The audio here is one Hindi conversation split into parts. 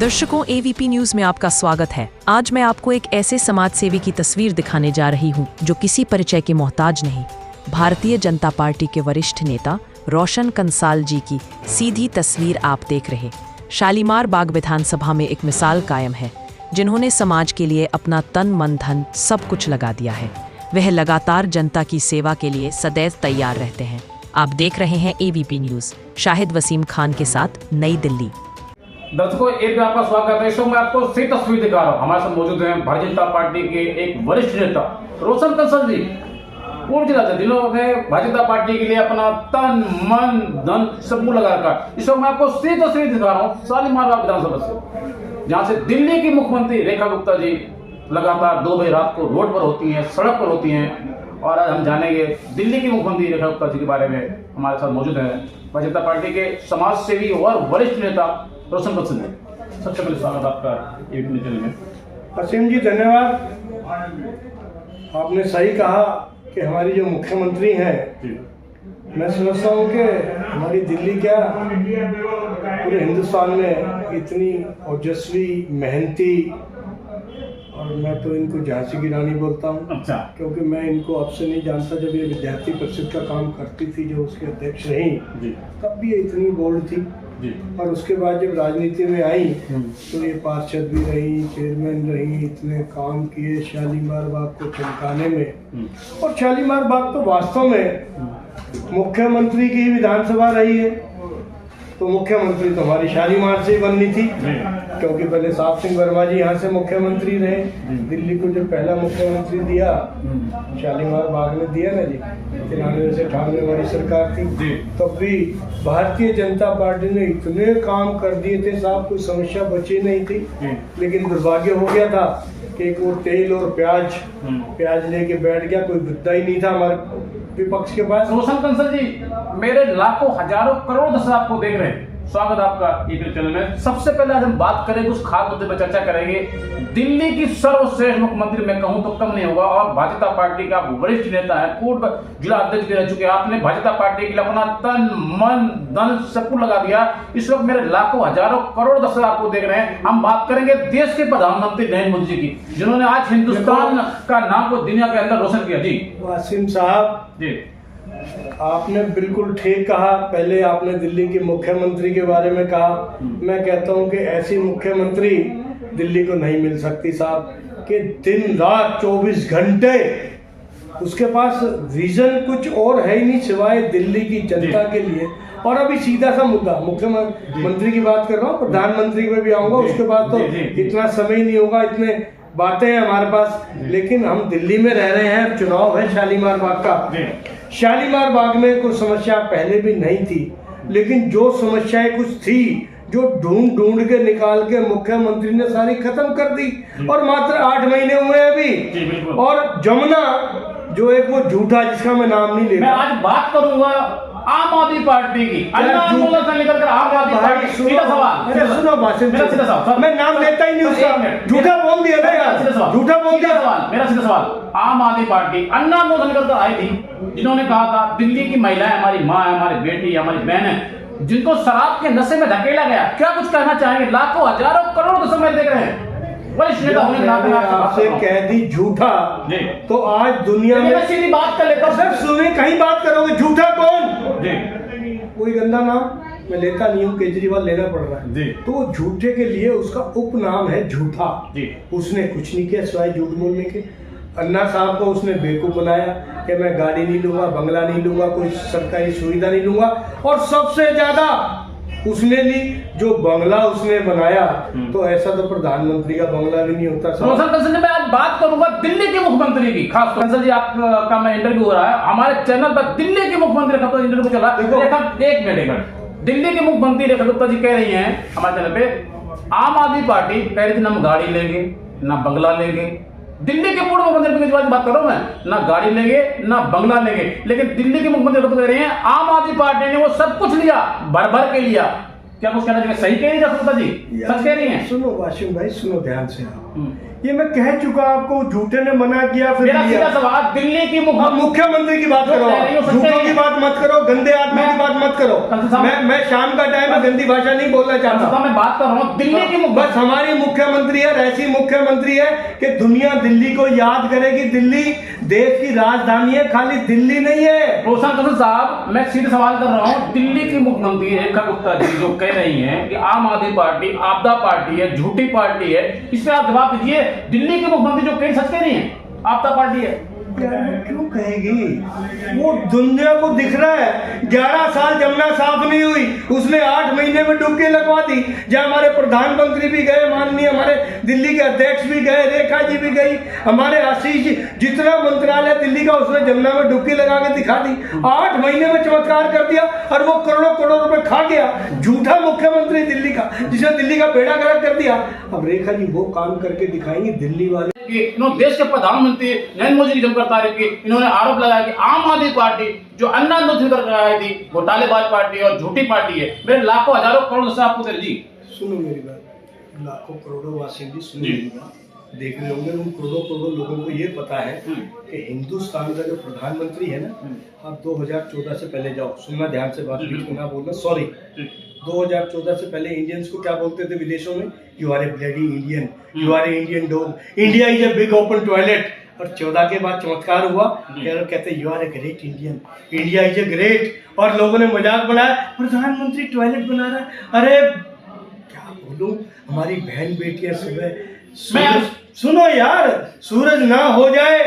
दर्शकों, एवीपी न्यूज में आपका स्वागत है। आज मैं आपको एक ऐसे समाज सेवी की तस्वीर दिखाने जा रही हूं जो किसी परिचय के मोहताज नहीं। भारतीय जनता पार्टी के वरिष्ठ नेता रोशन कंसाल जी की सीधी तस्वीर आप देख रहे। शालीमार बाग विधानसभा में एक मिसाल कायम है, जिन्होंने समाज के लिए अपना तन मन धन सब कुछ लगा दिया है। वह लगातार जनता की सेवा के लिए सदैव तैयार रहते हैं। आप देख रहे हैं एवीपी न्यूज। शाहिद वसीम खान के साथ, नई दिल्ली। दर्शकों, एक बार आपका स्वागत है। इस मैं आपको सही तस्वीर दिखा रहा हूँ। हमारे साथ मौजूद हैं भारतीय जनता पार्टी के एक वरिष्ठ नेता रोशन कंसल जी, पूर्व जिला, जिन्होंने भारतीय जनता पार्टी के लिए अपना तन मन धन सब कुछ लगा रखा। इस मैं आपको सही तस्वीर दिखा रहा हूँ शालीमार बाग विधानसभा से, जहाँ से दिल्ली की मुख्यमंत्री रेखा गुप्ता जी लगातार 2 बजे रात को रोड पर होती हैं, सड़क पर होती हैं। और आज हम जानेंगे दिल्ली की मुख्यमंत्री रेखा गुप्ता जी के बारे में। हमारे साथ मौजूद हैं भारतीय जनता पार्टी के समाज सेवी और वरिष्ठ नेता रोशन कंसल जी। सबसे पहले स्वागत आपका एवीपी चैनल में। वसीम जी, धन्यवाद। आपने सही कहा कि हमारी जो मुख्यमंत्री हैं, मैं समझता हूँ कि हमारी दिल्ली क्या पूरे हिंदुस्तान में इतनी ओजस्वी, मेहनती, और मैं तो इनको झांसी की रानी बोलता हूँ। अच्छा। क्योंकि मैं इनको अब से नहीं जानता, जब ये विद्यार्थी परिषद का काम करती थी, जो उसके अध्यक्ष रही, तब भी ये इतनी बोल्ड थी जी। और उसके बाद जब राजनीति में आई तो ये पार्षद भी रही, चेयरमैन रही, इतने काम किए शालीमार बाग को चमकाने में। और शालीमार बाग तो वास्तव में मुख्यमंत्री की विधानसभा रही है, तो मुख्यमंत्री तो हमारी शालीमार से ही बननी थी, क्योंकि पहले साहब सिंह वर्मा जी यहाँ से मुख्यमंत्री रहे। दिल्ली को जो पहला मुख्यमंत्री दिया शालीमार बाग ने दिया ना जी, 93 से 98 वाली सरकार थी, तब भी भारतीय जनता पार्टी ने इतने काम कर दिए थे साहब, कोई समस्या बची नहीं थी। लेकिन दुर्भाग्य हो गया था कि एक वो तेल और प्याज लेके बैठ गया, कोई मुद्दा ही नहीं था हमारे विपक्ष के पास। रोशन कंसल जी, मेरे लाखों हजारों करोड़ दर्शक आपको देख रहे हैं, स्वागत आपका यूट्यूब चैनल में। सबसे पहले आज हम बात करेंगे, उस खास मुद्दे पर चर्चा करेंगे। दिल्ली की सर्वश्रेष्ठ मुख्यमंत्री मैं कहूं तो कम नहीं होगा, और भारतीय जनता पार्टी का वरिष्ठ नेता है, पूर्व जिला अध्यक्ष भी रह चुके हैं। आपने भारतीय जनता पार्टी के लिए अपना तन मन धन सब कुछ लगा दिया। इस वक्त मेरे लाखों हजारों करोड़ दर्शक आपको देख रहे हैं। हम बात करेंगे देश के प्रधानमंत्री नरेंद्र मोदी जी की, जिन्होंने आज हिंदुस्तान का नाम को दुनिया के अंदर रोशन किया। जी वासिम साहब जी, आपने बिल्कुल ठीक कहा। पहले आपने दिल्ली के मुख्यमंत्री के बारे में कहा। मैं कहता हूं कि ऐसी मुख्यमंत्री दिल्ली को नहीं मिल सकती साहब, कि दिन रात 24 घंटे उसके पास विजन कुछ और है ही नहीं सिवाय दिल्ली की जनता के लिए। और अभी सीधा सा मुद्दा, मुख्यमंत्री की बात कर रहा हूँ, प्रधानमंत्री में भी आऊंगा, उसके बाद तो इतना समय नहीं होगा, इतने बातें हैं हमारे पास। लेकिन हम दिल्ली में रह रहे हैं, चुनाव है शालीमार बाग का। शालीमार बाग में कोई समस्या पहले भी नहीं थी, लेकिन जो समस्याएं कुछ थी, जो ढूंढ के निकाल के मुख्यमंत्री ने सारी खत्म कर दी। और मात्र 8 महीने हुए अभी। और जमुना जो एक वो झूठा, जिसका मैं नाम नहीं लेता, मैं आज बात करूंगा आम आदमी पार्टी की, अन्ना आंदोलन से निकलकर आम आदमी पार्टी। सीधा सवाल सुनो भाषण, मैं नाम लेता ही नहीं उसका। झूठा बोल दिया ना यार, झूठा बोल दिया। मेरा सीधा सवाल, आम आदमी पार्टी अन्ना आंदोलन से निकलकर आई थी, जिन्होंने कहा था दिल्ली की महिलाएं हमारी माँ है, हमारी बेटी, हमारी बहन है, जिनको शराब के नशे में धकेला गया। क्या कुछ कहना चाहेंगे? लाखों हजारों करोड़ दर्शक में देख रहे हैं, वरिष्ठ नेता होने के नाते आपसे कह दी झूठा, तो आज दुनिया में सीधी बात कर लेता हूं। सर सुने, कहीं बात करोगे, झूठा कौन? कोई गंदा नाम मैं लेता नहीं हूँ, केजरीवाल लेना पड़ रहा है, तो झूठे के लिए उसका उपनाम है झूठा। उसने कुछ नहीं किया सिवाय झूठ बोलने के। अन्ना साहब को उसने बेवकूफ बनाया कि मैं गाड़ी नहीं लूंगा, बंगला नहीं लूंगा, कोई सरकारी सुविधा नहीं लूंगा। और सबसे ज्यादा उसने ली जो बंगला उसने बनाया, तो ऐसा तो प्रधानमंत्री का बंगला भी नहीं होता। रोशन कंसल जी, मैं आज बात करूंगा दिल्ली के मुख्यमंत्री की। खास कंसल जी, आपका मैं इंटरव्यू हो रहा है हमारे चैनल पर, दिल्ली के मुख्यमंत्री का तो इंटरव्यू चल रहा है। एक मिनट, दिल्ली के मुख्यमंत्री रेखा गुप्ता जी कह रही हैं हमारे चैनल पे, आम आदमी पार्टी कह रही थी ना हम गाड़ी लेंगे ना बंगला लेंगे। दिल्ली के पूर्व मुख्यमंत्री की बात कर रहा हूं मैं, ना गाड़ी लेंगे ना बंगला लेंगे। लेकिन दिल्ली के मुख्यमंत्री कह रहे हैं आम आदमी पार्टी ने वो सब कुछ लिया, भर भर के लिया। क्या कुछ कहना चाहिए? सही कह रही है रसूलता जी, सच कह रही हैं? सुनो वाशिम भाई, सुनो ध्यान से आप, ये मैं कह चुका आपको, झूठे ने मना किया फिर मेरा लिया। सीधा सवाल, दिल्ली की मुख्यमंत्री की बात करो, झूठों की बात मत करो, गंदे आदमी की बात मत करो। मैं शाम का टाइम में गंदी भाषा नहीं बोलना चाहता, मैं बात कर रहा हूँ दिल्ली की बस हमारी मुख्यमंत्री है, ऐसी मुख्यमंत्री है कि दुनिया दिल्ली को याद करेगी। दिल्ली देश की राजधानी है, खाली दिल्ली नहीं है। रोशन कंसल साहब, मैं सीधे सवाल कर रहा हूँ, दिल्ली की मुख्यमंत्री रेखा गुप्ता जी जो कह रही हैं कि आम आदमी पार्टी आपदा पार्टी है, झूठी पार्टी है, इस पे आप जवाब दीजिए। दिल्ली के मुख्यमंत्री जो कहीं सच कह रही हैं आपदा पार्टी है, यार वो क्यों कहेगी? वो दुनिया को दिख रहा है, 11 साल जमुना साफ नहीं हुई, उसने 8 महीने में डुबकी लगवा दी। जहाँ हमारे प्रधानमंत्री भी गए, माननीय हमारे दिल्ली के अध्यक्ष भी गए, रेखा जी भी गई, हमारे आशीष जी, जितना मंत्रालय दिल्ली का उसने जमुना में डुबकी लगा के दिखा दी। 8 महीने में चमत्कार कर दिया और वो करोड़ों करोड़ रुपए खा गया। झूठा मुख्यमंत्री दिल्ली का, जिसने दिल्ली का बेड़ा गर्क कर दिया। अब रेखा जी वो काम करके दिखाएंगे दिल्ली वाले। इन्होंने देश के प्रधानमंत्री नरेंद्र मोदी की जमकर तारीफ की। इन्होंने आरोप लगाया कि आम आदमी पार्टी जो अन्नांदोलन करके आई थी, घोटालेबाज पार्टी और झूठी पार्टी है। मेरे लाखों हजारों करोड़ से आपको दे जी। सुनो मेरी बात, लाखों करोड़ों वासियों जी सुनो मेरी बात, देख रहे होंगे उन करोड़ों करोड़ों लोगों को ये पता है कि हिंदुस्तान का जो प्रधानमंत्री है ना, आप 2014 से पहले जाओ, सुनना ध्यान से बात, बीच में ना बोलना, सॉरी। 2014 से पहले इंडियंस को क्या बोलते थे विदेशों में? You are a bloody Indian, you are a Indian dog, India is a big open toilet. और 14 के बाद चमत्कार हुआ, कहते you are a great Indian, India is a great. और लोगों ने मजाक बनाया, प्रधानमंत्री टॉयलेट बना रहा है। अरे क्या बोलूं, हमारी बहन बेटियां सुबह, सुनो यार, सूरज ना हो जाए,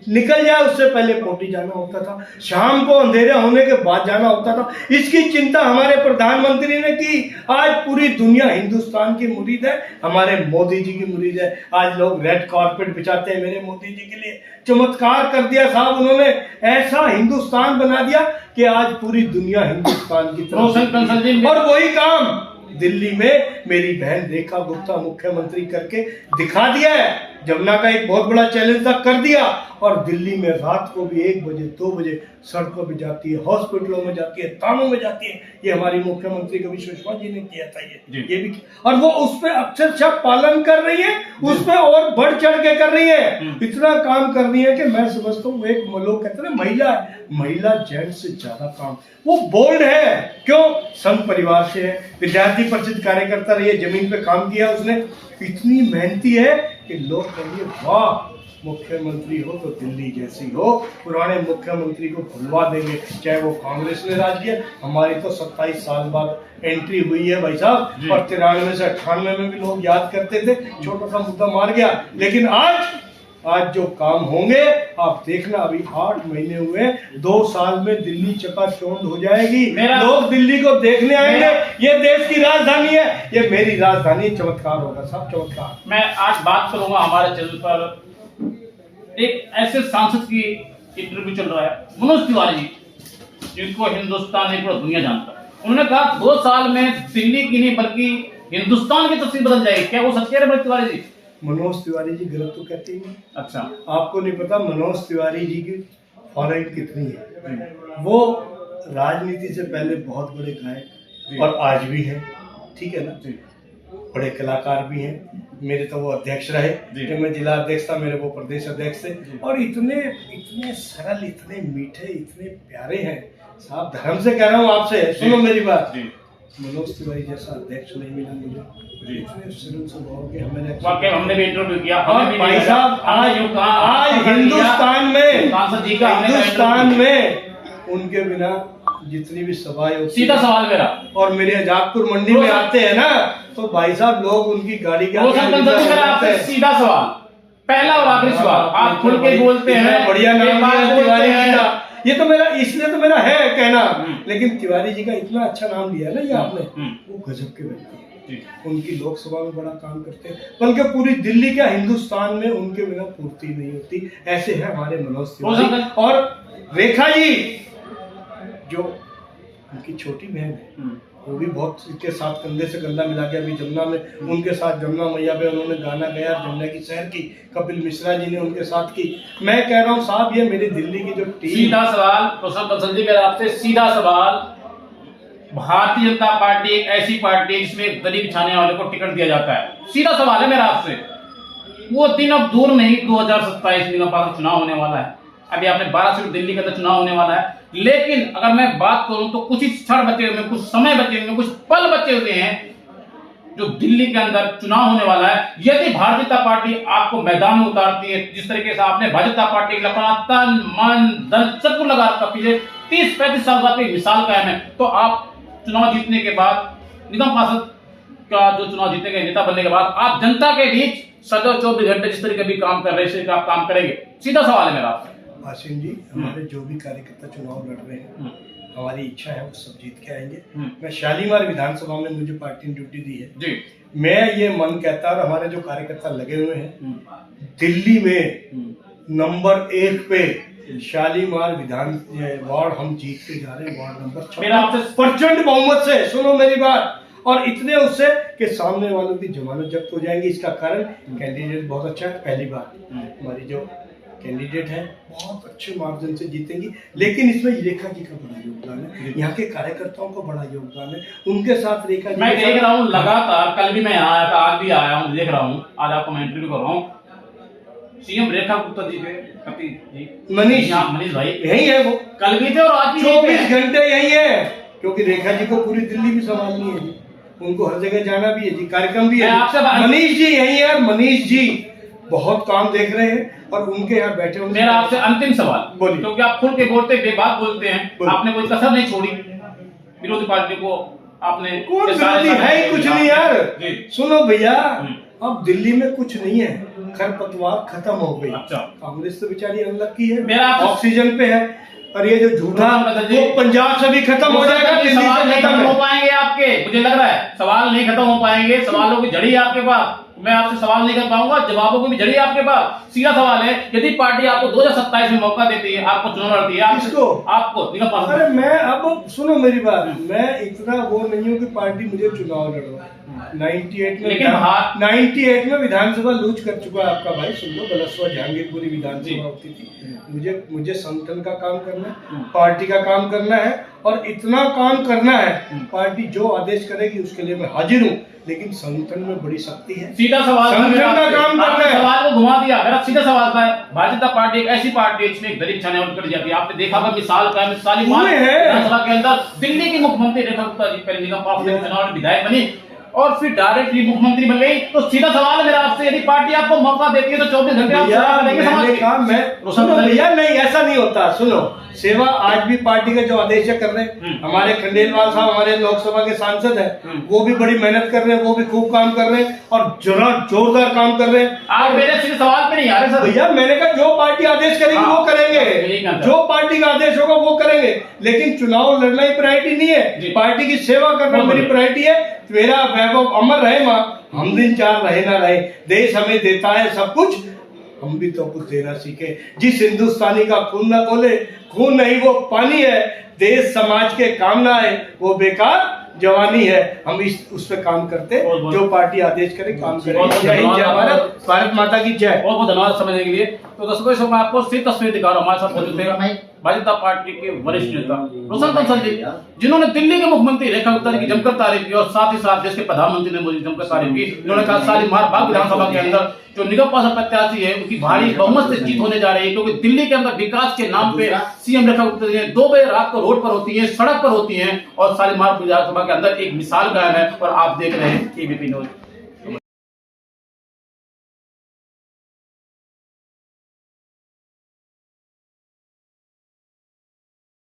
निकल जाए उससे पहले पोटी जाना होता था, शाम को अंधेरे होने के बाद जाना होता था। इसकी चिंता हमारे प्रधानमंत्री ने की। आज पूरी दुनिया हिंदुस्तान की मुरीद है, हमारे मोदी जी की मुरीद है। आज लोग रेड कारपेट बिछाते हैं मेरे मोदी जी के लिए। चमत्कार कर दिया साहब उन्होंने, ऐसा हिंदुस्तान बना दिया कि आज पूरी दुनिया हिंदुस्तान की तरफ। और वही काम दिल्ली में मेरी बहन रेखा गुप्ता मुख्यमंत्री करके दिखा दिया है। जमुना का एक बहुत बड़ा चैलेंज था, कर दिया। और दिल्ली में रात को भी 1 बजे 2 बजे सड़कों पे जाती है, हॉस्पिटलों में जाती है, थानों में जाती है। ये हमारी मुख्यमंत्री कवि सुषमा जी ने किया था ये भी, और वो उस पर अक्षरशः पालन कर रही है, उस पर और बढ़ चढ़ के कर रही है। इतना काम कर रही है कि मैं समझता हूँ एक लोग कहते हैं महिला जेंट्स से ज्यादा काम वो बोल्ड है। क्यों? संघ परिवार से है, विद्यार्थी परिषद कार्यकर्ता रही है, जमीन पे काम किया उसने, इतनी मेहनती है कि लोग कहेंगे वाह मुख्यमंत्री हो तो दिल्ली जैसी हो। पुराने मुख्यमंत्री को भुलवा देंगे, चाहे वो कांग्रेस ने राज किया। हमारी तो 27 साल बाद एंट्री हुई है भाई साहब, और 93 से 98 में भी लोग याद करते थे, छोटा सा मुद्दा मार गया। लेकिन आज जो काम होंगे आप देखना, अभी 8 महीने हुए, 2 साल में दिल्ली चकाचौंध हो जाएगी। लोग दिल्ली को देखने आएंगे। ये देश की राजधानी है, ये मेरी राजधानी, चमत्कार होगा साहब, चमत्कार। मैं आज बात करूंगा हमारे चैनल पर एक ऐसे सांसद की इंटरव्यू चल रहा है, मनोज तिवारी जी, जिनको हिंदुस्तान नहीं पूरा दुनिया जानता है। उन्होंने कहा 2 साल में दिल्ली की नहीं बल्कि हिंदुस्तान की तस्वीर बदल जाएगी। क्या वो सच कह रहे मनोज तिवारी जी? मनोज तिवारी जी गलत तो कहते ही नहीं। अच्छा, आपको नहीं पता मनोज तिवारी जी की फॉलोइंग कितनी है? वो राजनीति से पहले बहुत बड़े गायक और आज भी हैं, ठीक है ना, बड़े कलाकार भी हैं। मेरे तो वो अध्यक्ष रहे, जब मैं जिला अध्यक्ष था, मेरे वो प्रदेश अध्यक्ष थे। और इतने सरल, इतने मीठे, इतने प्यारे हैं साहब, धर्म से कह रहा हूँ आपसे, सुनो मेरी बात। मनोज तिवारी जैसा अध्यक्ष नहीं मिला मुझे, इतने सरल स्वभाव के। हमने भी इंटरव्यू किया। भाई साहब आज हिंदुस्तान में उनके बिना जितनी भी सभाएं होती, सीधा सवाल मेरा, और मेरे जागपुर मंडी में आते हैं ना, तो भाई साहब लोग उनकी गाड़ी के सीधा सवाल, पहला और आखिरी सवाल, आप खुल के बोलते हैं, बढ़िया नाम तिवारी जी का। ये तो मेरा, इसलिए तो मेरा है कहना, लेकिन तिवारी जी का इतना अच्छा नाम लिया ना ये आपने, वो गजब के व्यक्ति हैं। उनकी लोकसभा में बड़ा काम करते हैं, बल्कि पूरी दिल्ली क्या हिंदुस्तान में उनके बिना पूर्ति नहीं होती। ऐसे है हमारे मनोज तिवारी। और रेखा जी जो उनकी छोटी बहन है, वो भी बहुत के साथ कंधे से कंधा मिला के अभी जमुना में उनके साथ, जमुना मैया पे उन्होंने गाना गाया, जमुना की शहर की, कपिल मिश्रा जी ने उनके साथ की। मैं कह रहा हूँ साहब, ये मेरी दिल्ली की जो टीम। सीधा सवाल रोशन कंसल जी, मेरा आपसे सीधा सवाल, भारतीय जनता पार्टी एक ऐसी पार्टी है जिसमें गली बिछाने वाले को टिकट दिया जाता है। सीधा सवाल है मेरा आपसे, वो दिन अब दूर नहीं, 2027 में चुनाव होने वाला है। अभी आपने 12 सीट दिल्ली का चुनाव होने वाला है, लेकिन अगर मैं बात करूं तो कुछ ही क्षण बचे हुए, कुछ समय बचे हुए, कुछ पल बचे हुए हैं जो दिल्ली के अंदर चुनाव होने वाला है। यदि भारतीय जनता पार्टी आपको मैदान में उतारती है, जिस तरीके से आपने भारतीय जनता पार्टी के लिए अपना तन मन धन सब कुछ लगा रखा, पीछे 30-35 साल बाद एक मिसाल कायम है, तो आप चुनाव जीतने के बाद, निगम पार्षद का जो चुनाव जीतने के नेता बनने के बाद, आप जनता के बीच सदैव 24 घंटे जिस तरीके भी काम कर रहे हैं आप काम करेंगे। सीधा सवाल है मेरा आपसे। आसिम जी, हमारे जो भी कार्यकर्ता चुनाव लड़ रहे हैं, हमारी इच्छा है वो सब जीत के आएंगे। मैं शालीमार विधानसभा में मुझे पार्टी ने ड्यूटी दी है जी, मैं ये मन कहता और हमारे जो कार्यकर्ता लगे हुए हैं दिल्ली में नंबर 1 पे शालीमार विधान वार्ड हम जीत के जा रहे हैं, वार्ड नंबर 6 प्रचंड बहुमत से। सुनो मेरी बात, और इतने उससे कि सामने वालों की जमानत जब्त हो जाएंगी। इसका कारण कैंडिडेट बहुत अच्छा है। पहली बात, हमारी जो कैंडिडेट है बहुत अच्छे मार्जिन से जीतेंगी, लेकिन इसमें रेखा जी का बड़ा योगदान है, यहाँ के कार्यकर्ताओं का बड़ा योगदान है, उनके साथ रेखा जी। मैं देख रहा हूँ लगातार, कल भी मैं यहाँ आया था, आज भी आया हूँ, देख रहा हूँ, आज आपको मैं इंटरव्यू कर रहा हूँ। सीएम रेखा गुप्ता जी के पति जी मनीष भाई यही है, वो कल भी थे और आज भी 24 घंटे यही है, क्योंकि रेखा जी को पूरी दिल्ली भी संभालनी है जी, उनको हर जगह जाना भी है जी, कार्यक्रम भी है। मनीष जी यही है, मनीष जी बहुत काम देख रहे हैं और उनके यहाँ बैठे होंगे। मेरा आपसे अंतिम सवाल, बोलिए, क्योंकि आप खुल के बोलते बेबाक बोलते हैं, आपने कोई कसर नहीं छोड़ी विरोधी पार्टी को, आपने कौन विरोधी है ही कुछ नहीं यार। सुनो भैया, अब दिल्ली में कुछ नहीं है, खरपतवार खत्म हो गई। अच्छा, कांग्रेस तो बेचारी अनलक्की है, मेरा ऑक्सीजन पे है, और ये जो झूठा वो पंजाब से भी खत्म हो जाएगा, दिल्ली सवाल से नहीं खत्म हो पाएंगे आपके, मुझे लग रहा है सवाल नहीं खत्म हो पाएंगे, सवालों की जड़ी आपके पास, मैं आपसे सवाल नहीं कर पाऊंगा, जवाबों की भी जड़ी आपके पास। सीधा सवाल है, यदि पार्टी आपको 2027 में मौका देती है, आपको चुनाव लड़ती है, आपको निगम पार्षद। अरे मैं अब सुनो मेरी बात, मैं इतना वो नहीं हूँ कि पार्टी मुझे चुनाव लड़वाए। 98 में विधानसभा लूज कर चुका है आपका भाई, सुन लो, बलसवा जहांगीरपुरी विधानसभा होती थी। मुझे संगठन का काम करना है, पार्टी का काम करना है, और इतना काम करना है, पार्टी जो आदेश करेगी उसके लिए मैं हाजिर हूँ, लेकिन संगठन में बड़ी शक्ति है। सीधा सवाल, संगठन का काम करना है। सवाल को घुमा दिया, मेरा सीधा सवाल था, भारतीय जनता पार्टी एक ऐसी पार्टी है जिसमें गरीब छाने कर जाती है। आपने देखा होगा मिसाल का विधानसभा के अंदर दिल्ली की मुख्यमंत्री रेखा गुप्ता जी पहले निगम पार्षद चुनाव विधायक बनी और फिर डायरेक्टली मुख्यमंत्री बन गई। तो सीधा सवाल है मेरा आपसे, यदि पार्टी आपको मौका देती है तो 24 घंटे आप सेवा करेंगे समाज की? भैया नहीं, ऐसा नहीं होता। सुनो, सेवा आज भी पार्टी के जो आदेश कर रहे हैं, हमारे खंडेलवाल साहब हमारे लोकसभा के सांसद हैं, वो भी बड़ी मेहनत कर रहे हैं, वो भी खूब काम कर रहे हैं और जरा जोरदार काम कर रहे हैं। आप मेरे सीधे सवाल पे नहीं आ रहे सर। भैया मैंने कहा जो पार्टी आदेश करेगी वो करेंगे, जो पार्टी का आदेश होगा वो करेंगे, लेकिन चुनाव लड़ना ही प्रायोरिटी नहीं है, पार्टी की सेवा करना मेरी प्रायोरिटी है। मेरा वैभव अमर रहे माँ, हम दिन चार रहे ना रहे, देश हमें देता है सब कुछ, हम भी तो कुछ देना सीखे। जिस हिंदुस्तानी का खून ना खोले, खून नहीं वो पानी है, देश समाज के काम ना आए वो बेकार जवानी है। हम उस पे काम करते, जो पार्टी आदेश करे काम करें। जय हिंद, जय भारत, भारत माता की जय। बहुत बहुत धन्यवाद समझने के लिए। तो दर्शकों मैं आपको सीधी तस्वीर दिखा रहा हूँ, हमारे साथ मौजूद है भारतीय जनता पार्टी के वरिष्ठ नेता रोशन कंसल जी, जिन्होंने दिल्ली के मुख्यमंत्री रेखा गुप्ता जी की जमकर तारीफ की और साथ ही साथ देश के प्रधानमंत्री ने मोदी जमकर तारीफ की। उन्होंने कहा शालीमार बाग विधानसभा के अंदर जो निगम पार्षद प्रत्याशी है उनकी भारी बहुमत से जीत होने जा रही है, क्योंकि दिल्ली के अंदर विकास के नाम पे सीएम रेखा गुप्ता जी 2 बजे रात को रोड पर होती है, सड़क पर होती है और शालीमार विधानसभा के अंदर एक मिसाल कायम है। और आप देख रहे हैं एबीपी न्यूज।